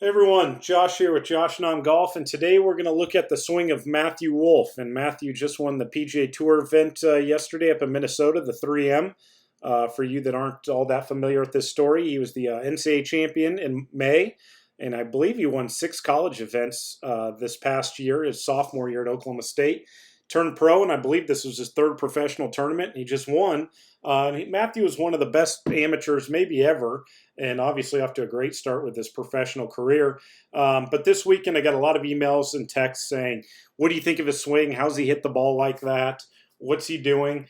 Hey everyone, Josh here with Josh Non Golf, and today we're going to look at the swing of Matthew Wolff. And Matthew just won the PGA Tour event yesterday up in Minnesota, the 3M. For you that aren't all that familiar with this story, he was the NCAA champion in May, and I believe he won 6 college events this past year, his sophomore year at Oklahoma State. Turned pro, and I believe this was his 3rd professional tournament, and he just won. Matthew is one of the best amateurs maybe ever, and obviously off to a great start with his professional career. But this weekend I got a lot of emails and texts saying, what do you think of his swing? How's he hit the ball like that? What's he doing?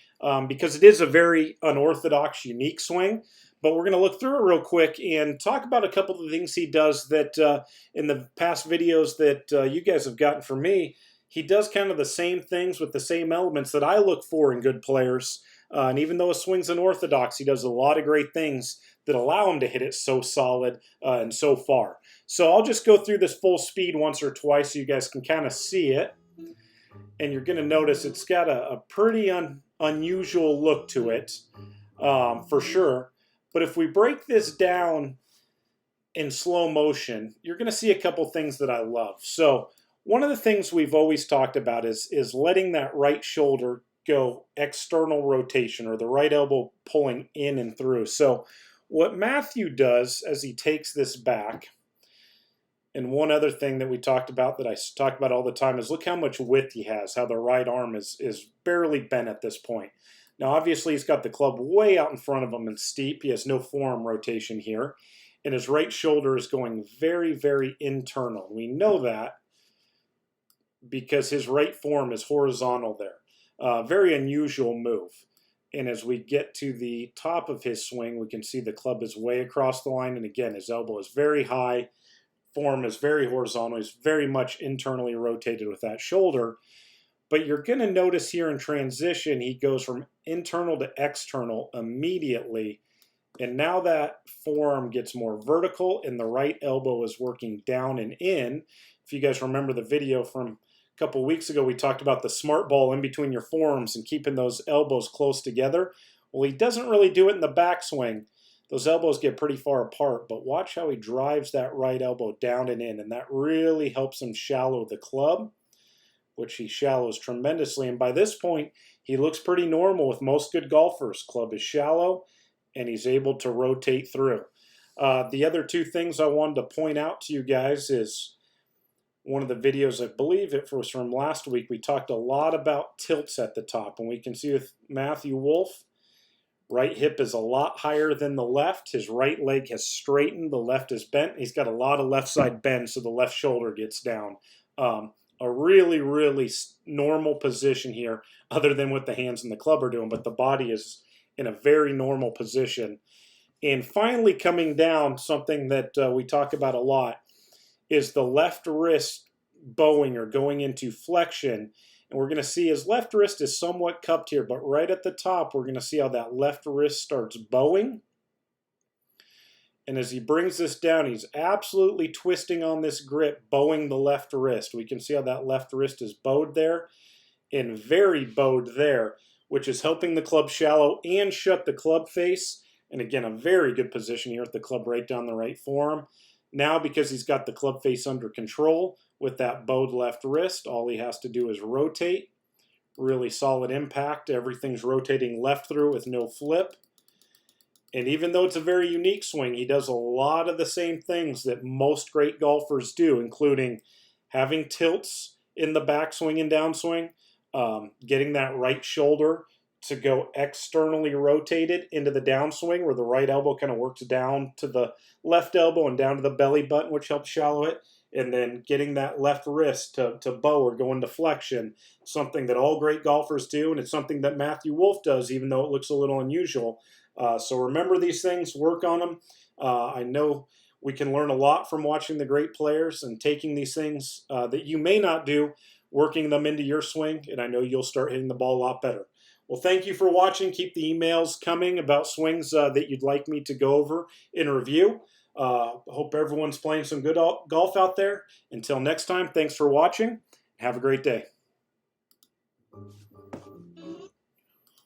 Because it is a very unorthodox, unique swing. But we're going to look through it real quick and talk about a couple of the things he does that in the past videos that you guys have gotten from me, he does kind of the same things with the same elements that I look for in good players. And even though his swing's unorthodox, he does a lot of great things that allow him to hit it so solid and so far. So I'll just go through this full speed once or twice so you guys can kind of see it. And you're going to notice it's got a pretty unusual look to it, for sure. But if we break this down in slow motion, you're going to see a couple things that I love. So one of the things we've always talked about is letting that right shoulder go external rotation, or the right elbow pulling in and through. So what Matthew does as he takes this back, and one other thing that we talked about that I talk about all the time is look how much width he has, how the right arm is barely bent at this point. Now obviously he's got the club way out in front of him and steep. He has no forearm rotation here. And his right shoulder is going very, very internal. We know that because his right forearm is horizontal there. Very unusual move. And as we get to the top of his swing, we can see the club is way across the line. And again, his elbow is very high. Form is very horizontal. He's very much internally rotated with that shoulder. But you're going to notice here in transition, he goes from internal to external immediately. And now that forearm gets more vertical and the right elbow is working down and in. If you guys remember the video from a couple weeks ago, we talked about the smart ball in between your forearms and keeping those elbows close together. Well, he doesn't really do it in the backswing. Those elbows get pretty far apart, but watch how he drives that right elbow down and in, and that really helps him shallow the club, which he shallows tremendously. And by this point, he looks pretty normal with most good golfers. Club is shallow, and he's able to rotate through. The other 2 things I wanted to point out to you guys is one of the videos, I believe it was from last week, we talked a lot about tilts at the top. And we can see with Matthew Wolff, right hip is a lot higher than the left. His right leg has straightened. The left is bent. He's got a lot of left side bend, so the left shoulder gets down. A really, really normal position here, other than what the hands and the club are doing. But the body is in a very normal position. And finally coming down, something that we talk about a lot, is the left wrist bowing or going into flexion. And we're going to see his left wrist is somewhat cupped here, but right at the top, we're going to see how that left wrist starts bowing. And as he brings this down, he's absolutely twisting on this grip, bowing the left wrist. We can see how that left wrist is bowed there and very bowed there, which is helping the club shallow and shut the club face. And again, a very good position here with the club right down the right forearm. Now, because he's got the club face under control with that bowed left wrist, all he has to do is rotate. Really solid impact. Everything's rotating left through with no flip. And even though it's a very unique swing, he does a lot of the same things that most great golfers do, including having tilts in the backswing and downswing, getting that right shoulder to go externally rotated into the downswing where the right elbow kind of works down to the left elbow and down to the belly button, which helps shallow it, and then getting that left wrist to bow or go into flexion, something that all great golfers do, and it's something that Matthew Wolff does, even though it looks a little unusual. So remember these things, work on them. I know we can learn a lot from watching the great players and taking these things that you may not do, working them into your swing, and I know you'll start hitting the ball a lot better. Well, thank you for watching. Keep the emails coming about swings that you'd like me to go over in a review. Hope everyone's playing some good golf out there. Until next time, thanks for watching. Have a great day.